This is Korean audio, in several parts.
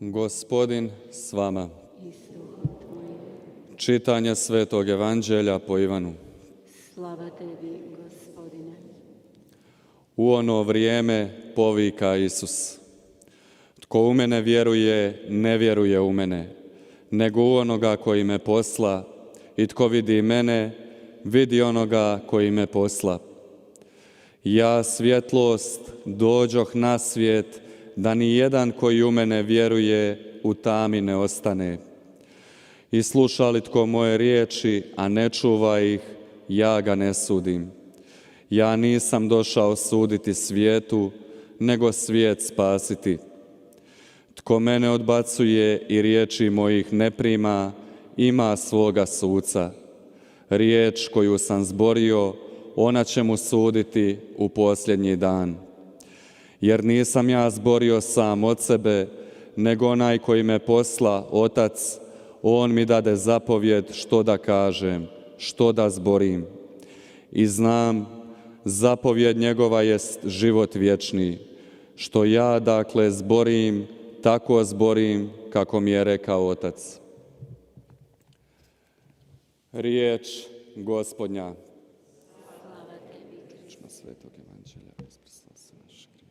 Gospodin s vama. Čitanje Svetog Evanđelja po Ivanu. Slava tebi, Gospodine. U ono vrijeme povika Isus: Tko u mene vjeruje, ne vjeruje u mene, nego u onoga koji me posla, i tko vidi mene, vidi onoga koji me posla. Ja, svjetlost, dođoh na svijet, da ni jedan koji u mene vjeruje u tami ne ostane. I sluša li tko moje riječi, a ne čuva ih, ja ga ne sudim. Ja nisam došao suditi svijetu, nego svijet spasiti. Tko mene odbacuje i riječi mojih ne prima, ima svoga suca. Riječ koju sam zborio, ona će mu suditi u posljednji dan. Jer nisam ja zborio sam od sebe, nego onaj koji me posla, Otac, on mi dade zapovjed što da kažem, što da zborim. I znam, zapovjed njegova jest život vječni, što ja dakle zborim, tako zborim kako mi je rekao Otac. Riječ Gospodnja. Svetog Evanđelja usprsa se naš grijeh.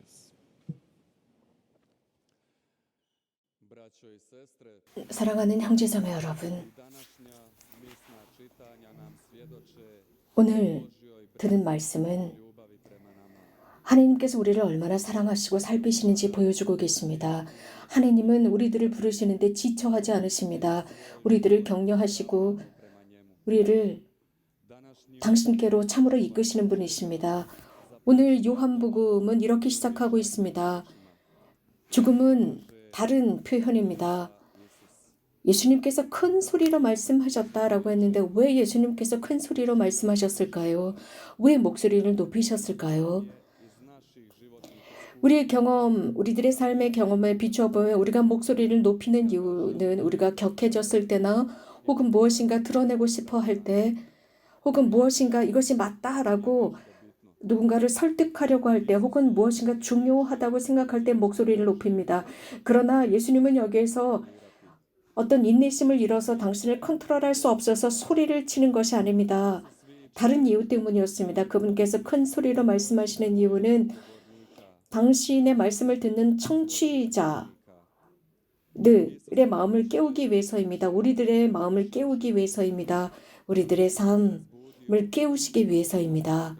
Braćo i sestre, 사랑하는 형제자매 여러분, današnja misna čitanja nam svjedoče 오늘 들은 말씀은 ljubavi prema nama. 하나님께서 우리를 얼마나 사랑하시고 살피시는지 보여주고 계십니다. 하나님은 우리들을 부르시는데 지쳐하지 않으십니다. 우리들을 격려하시고 우리를 당신께로 참으로 이끄시는 분이십니다. 오늘 요한복음은 이렇게 시작하고 있습니다. 죽음은 다른 표현입니다. 예수님께서 큰 소리로 말씀하셨다라고 했는데 왜 예수님께서 큰 소리로 말씀하셨을까요? 왜 목소리를 높이셨을까요? 우리의 경험, 우리들의 삶의 경험에 비추어 보면 우리가 목소리를 높이는 이유는 우리가 격해졌을 때나 혹은 무엇인가 드러내고 싶어 할 때, 혹은 무엇인가 이것이 맞다라고 누군가를 설득하려고 할 때, 혹은 무엇인가 중요하다고 생각할 때 목소리를 높입니다. 그러나 예수님은 여기에서 어떤 인내심을 잃어서 당신을 컨트롤할 수 없어서 소리를 치는 것이 아닙니다. 다른 이유 때문이었습니다. 그분께서 큰 소리로 말씀하시는 이유는 당신의 말씀을 듣는 청취자들의 마음을 깨우기 위해서입니다. 우리들의 마음을 깨우기 위해서입니다. 우리들의 삶을 깨우시기 위해서입니다.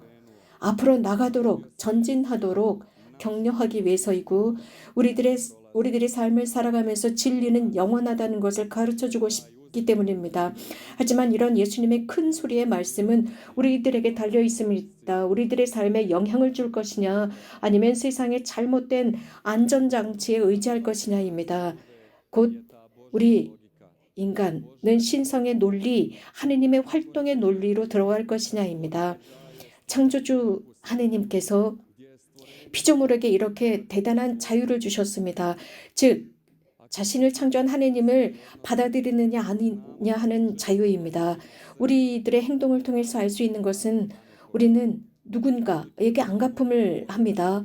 앞으로 나가도록, 전진하도록 격려하기 위해서이고 우리들의 삶을 살아가면서 진리는 영원하다는 것을 가르쳐주고 싶기 때문입니다. 하지만 이런 예수님의 큰 소리의 말씀은 우리들에게 달려 있습니다. 우리들의 삶에 영향을 줄 것이냐, 아니면 세상의 잘못된 안전장치에 의지할 것이냐입니다. 곧 우리 인간은 신성의 논리, 하느님의 활동의 논리로 들어갈 것이냐입니다. 창조주 하느님께서 피조물에게 이렇게 대단한 자유를 주셨습니다. 즉, 자신을 창조한 하느님을 받아들이느냐 아니냐 하는 자유입니다. 우리들의 행동을 통해서 알 수 있는 것은 우리는 누군가에게 안갚음을 합니다.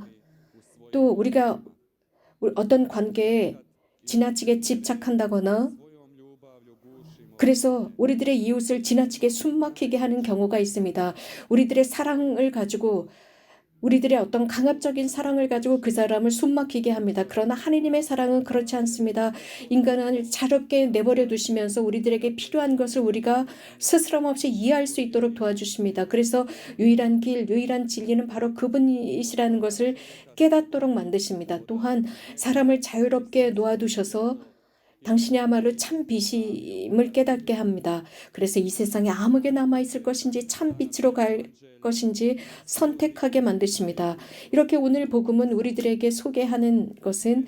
또 우리가 어떤 관계에 지나치게 집착한다거나 그래서 우리들의 이웃을 지나치게 숨막히게 하는 경우가 있습니다. 우리들의 사랑을 가지고 우리들의 어떤 강압적인 사랑을 가지고 그 사람을 숨막히게 합니다. 그러나 하느님의 사랑은 그렇지 않습니다. 인간을 자유롭게 내버려 두시면서 우리들에게 필요한 것을 우리가 스스럼 없이 이해할 수 있도록 도와주십니다. 그래서 유일한 길, 유일한 진리는 바로 그분이시라는 것을 깨닫도록 만드십니다. 또한 사람을 자유롭게 놓아두셔서 당신이야말로 참 빛임을 깨닫게 합니다. 그래서 이 세상에 아무게 남아있을 것인지 참 빛으로 갈 것인지 선택하게 만드십니다. 이렇게 오늘 복음은 우리들에게 소개하는 것은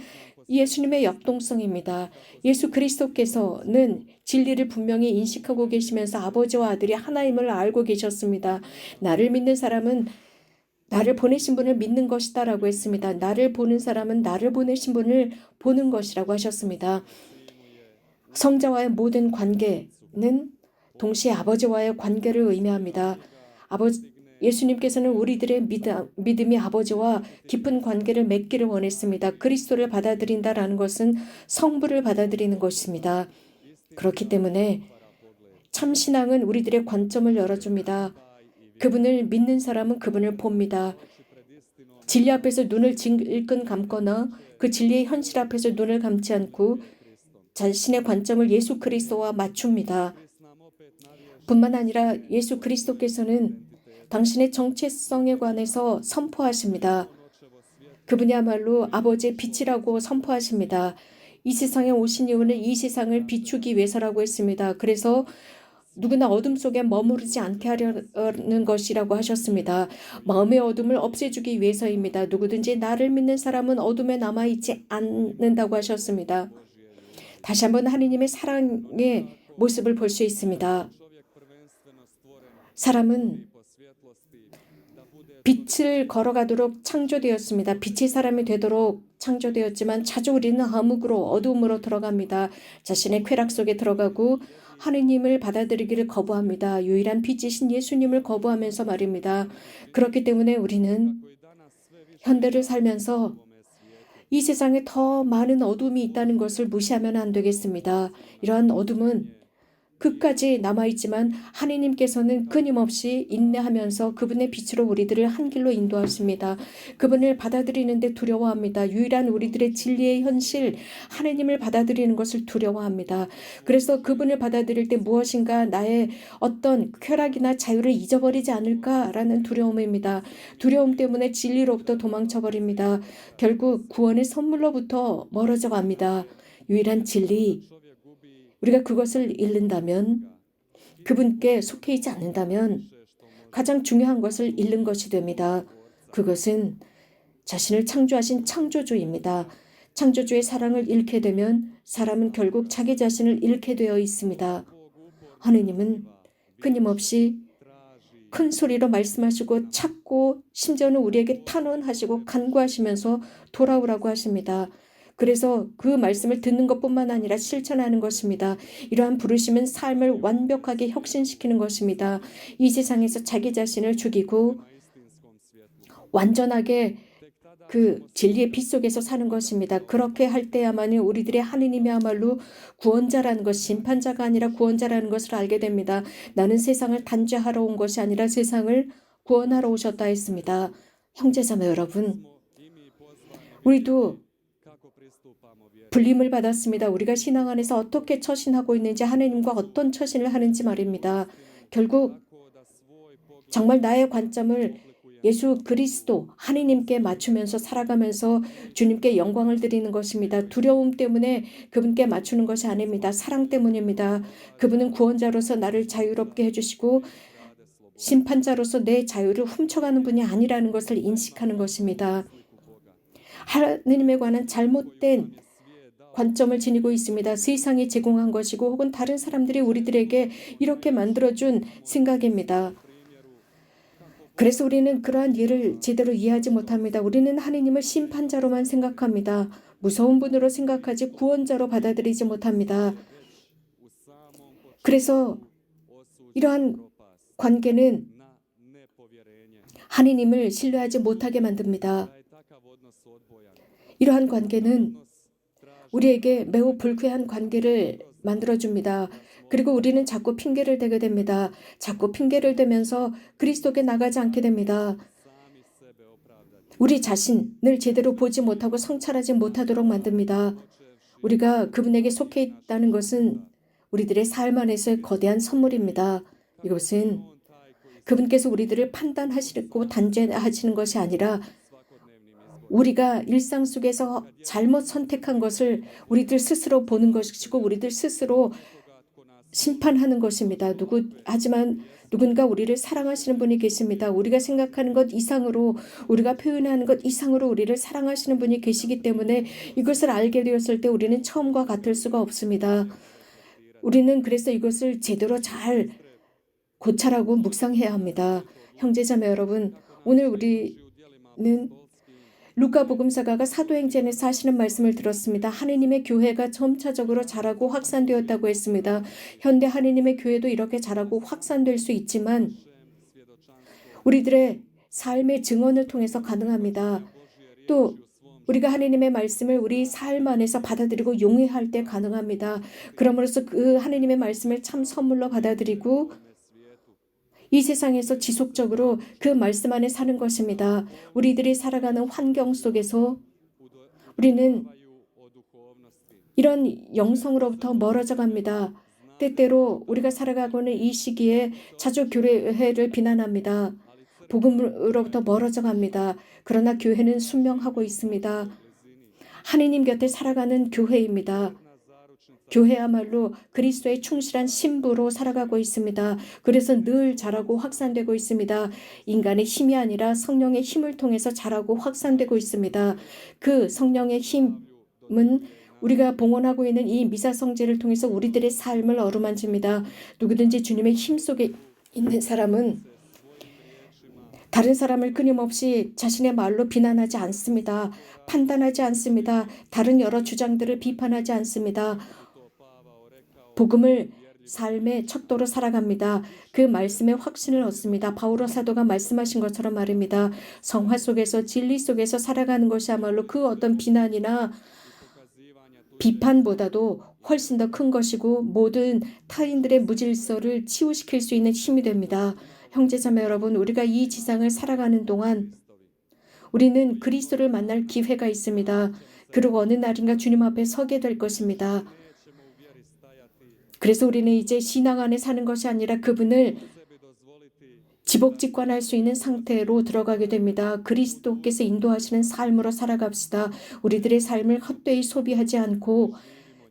예수님의 역동성입니다. 예수 그리스도께서는 진리를 분명히 인식하고 계시면서 아버지와 아들이 하나임을 알고 계셨습니다. 나를 믿는 사람은 나를 보내신 분을 믿는 것이다 라고 했습니다. 나를 보는 사람은 나를 보내신 분을 보는 것이라고 하셨습니다. 성자와의 모든 관계는 동시에 아버지와의 관계를 의미합니다. 예수님께서는 우리들의 믿음이 아버지와 깊은 관계를 맺기를 원했습니다. 그리스도를 받아들인다라는 것은 성부를 받아들이는 것입니다. 그렇기 때문에 참 신앙은 우리들의 관점을 열어줍니다. 그분을 믿는 사람은 그분을 봅니다. 진리 앞에서 눈을 질끈 감거나 그 진리의 현실 앞에서 눈을 감지 않고 자신의 관점을 예수 그리스도와 맞춥니다. 뿐만 아니라 예수 그리스도께서는 당신의 정체성에 관해서 선포하십니다. 그분이야말로 아버지의 빛이라고 선포하십니다. 이 세상에 오신 이유는 이 세상을 비추기 위해서라고 했습니다. 그래서 누구나 어둠 속에 머무르지 않게 하려는 것이라고 하셨습니다. 마음의 어둠을 없애주기 위해서입니다. 누구든지 나를 믿는 사람은 어둠에 남아있지 않는다고 하셨습니다. 다시 한번 하느님의 사랑의 모습을 볼 수 있습니다. 사람은 빛을 걸어가도록 창조되었습니다. 빛의 사람이 되도록 창조되었지만 자주 우리는 암흑으로 어두움으로 들어갑니다. 자신의 쾌락 속에 들어가고 하느님을 받아들이기를 거부합니다. 유일한 빛이신 예수님을 거부하면서 말입니다. 그렇기 때문에 우리는 현대를 살면서 이 세상에 더 많은 어둠이 있다는 것을 무시하면 안 되겠습니다. 이러한 어둠은 끝까지 남아있지만 하느님께서는 끊임없이 인내하면서 그분의 빛으로 우리들을 한 길로 인도하십니다. 그분을 받아들이는데 두려워합니다. 유일한 우리들의 진리의 현실 하느님을 받아들이는 것을 두려워합니다. 그래서 그분을 받아들일 때 무엇인가 나의 어떤 쾌락이나 자유를 잊어버리지 않을까라는 두려움입니다. 두려움 때문에 진리로부터 도망쳐버립니다. 결국 구원의 선물로부터 멀어져 갑니다. 유일한 진리, 우리가 그것을 잃는다면, 그분께 속해 있지 않는다면 가장 중요한 것을 잃는 것이 됩니다. 그것은 자신을 창조하신 창조주입니다. 창조주의 사랑을 잃게 되면 사람은 결국 자기 자신을 잃게 되어 있습니다. 하느님은 끊임없이 큰 소리로 말씀하시고 찾고 심지어는 우리에게 탄원하시고 간구하시면서 돌아오라고 하십니다. 그래서 그 말씀을 듣는 것뿐만 아니라 실천하는 것입니다. 이러한 부르심은 삶을 완벽하게 혁신시키는 것입니다. 이 세상에서 자기 자신을 죽이고 완전하게 그 진리의 빛 속에서 사는 것입니다. 그렇게 할 때야만이 우리들의 하느님이야말로 구원자라는 것, 심판자가 아니라 구원자라는 것을 알게 됩니다. 나는 세상을 단죄하러 온 것이 아니라 세상을 구원하러 오셨다 했습니다. 형제자매 여러분, 우리도 불림을 받았습니다. 우리가 신앙 안에서 어떻게 처신하고 있는지, 하느님과 어떤 처신을 하는지 말입니다. 결국 정말 나의 관점을 예수 그리스도 하느님께 맞추면서 살아가면서 주님께 영광을 드리는 것입니다. 두려움 때문에 그분께 맞추는 것이 아닙니다. 사랑 때문입니다. 그분은 구원자로서 나를 자유롭게 해주시고 심판자로서 내 자유를 훔쳐가는 분이 아니라는 것을 인식하는 것입니다. 하느님에 관한 잘못된 관점을 지니고 있습니다. 세상이 제공한 것이고 혹은 다른 사람들이 우리들에게 이렇게 만들어준 생각입니다. 그래서 우리는 그러한 일을 제대로 이해하지 못합니다. 우리는 하느님을 심판자로만 생각합니다. 무서운 분으로 생각하지 구원자로 받아들이지 못합니다. 그래서 이러한 관계는 하느님을 신뢰하지 못하게 만듭니다. 이러한 관계는 우리에게 매우 불쾌한 관계를 만들어줍니다. 그리고 우리는 자꾸 핑계를 대게 됩니다. 자꾸 핑계를 대면서 그리스도께 나가지 않게 됩니다. 우리 자신을 제대로 보지 못하고 성찰하지 못하도록 만듭니다. 우리가 그분에게 속해 있다는 것은 우리들의 삶 안에서의 거대한 선물입니다. 이것은 그분께서 우리들을 판단하시고 단죄하시는 것이 아니라 우리가 일상 속에서 잘못 선택한 것을 우리들 스스로 보는 것이고 우리들 스스로 심판하는 것입니다. 하지만 누군가 우리를 사랑하시는 분이 계십니다. 우리가 생각하는 것 이상으로, 우리가 표현하는 것 이상으로 우리를 사랑하시는 분이 계시기 때문에 이것을 알게 되었을 때 우리는 처음과 같을 수가 없습니다. 우리는 그래서 이것을 제대로 잘 고찰하고 묵상해야 합니다. 형제자매 여러분, 오늘 우리는 루카복음사가가 사도행전에서 하시는 말씀을 들었습니다. 하느님의 교회가 점차적으로 자라고 확산되었다고 했습니다. 현대 하느님의 교회도 이렇게 자라고 확산될 수 있지만 우리들의 삶의 증언을 통해서 가능합니다. 또 우리가 하나님의 말씀을 우리 삶 안에서 받아들이고 용회할 때 가능합니다. 그러므로써 그 하나님의 말씀을 참 선물로 받아들이고 이 세상에서 지속적으로 그 말씀 안에 사는 것입니다. 우리들이 살아가는 환경 속에서 우리는 이런 영성으로부터 멀어져 갑니다. 때때로 우리가 살아가고 있는 이 시기에 자주 교회를 비난합니다. 복음으로부터 멀어져 갑니다. 그러나 교회는 순명하고 있습니다. 하느님 곁에 살아가는 교회입니다. 교회야말로 그리스도의 충실한 신부로 살아가고 있습니다. 그래서 늘 자라고 확산되고 있습니다. 인간의 힘이 아니라 성령의 힘을 통해서 자라고 확산되고 있습니다. 그 성령의 힘은 우리가 봉헌하고 있는 이 미사성제를 통해서 우리들의 삶을 어루만집니다. 누구든지 주님의 힘 속에 있는 사람은 다른 사람을 끊임없이 자신의 말로 비난하지 않습니다. 판단하지 않습니다. 다른 여러 주장들을 비판하지 않습니다. 복음을 삶의 척도로 살아갑니다. 그 말씀에 확신을 얻습니다. 바오로 사도가 말씀하신 것처럼 말입니다. 성화 속에서 진리 속에서 살아가는 것이야말로 그 어떤 비난이나 비판보다도 훨씬 더 큰 것이고 모든 타인들의 무질서를 치유시킬 수 있는 힘이 됩니다. 형제자매 여러분, 우리가 이 지상을 살아가는 동안 우리는 그리스도를 만날 기회가 있습니다. 그리고 어느 날인가 주님 앞에 서게 될 것입니다. 그래서 우리는 이제 신앙 안에 사는 것이 아니라 그분을 지복직관할 수 있는 상태로 들어가게 됩니다. 그리스도께서 인도하시는 삶으로 살아갑시다. 우리들의 삶을 헛되이 소비하지 않고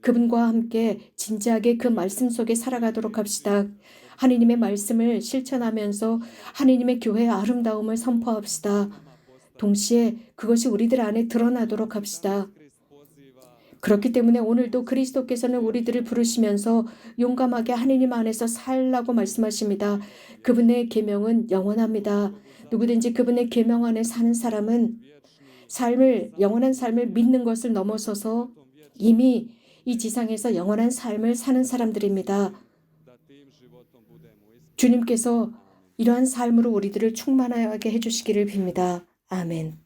그분과 함께 진지하게 그 말씀 속에 살아가도록 합시다. 하느님의 말씀을 실천하면서 하느님의 교회의 아름다움을 선포합시다. 동시에 그것이 우리들 안에 드러나도록 합시다. 그렇기 때문에 오늘도 그리스도께서는 우리들을 부르시면서 용감하게 하느님 안에서 살라고 말씀하십니다. 그분의 계명은 영원합니다. 누구든지 그분의 계명 안에 사는 사람은 영원한 삶을 믿는 것을 넘어서서 이미 이 지상에서 영원한 삶을 사는 사람들입니다. 주님께서 이러한 삶으로 우리들을 충만하게 해주시기를 빕니다. 아멘.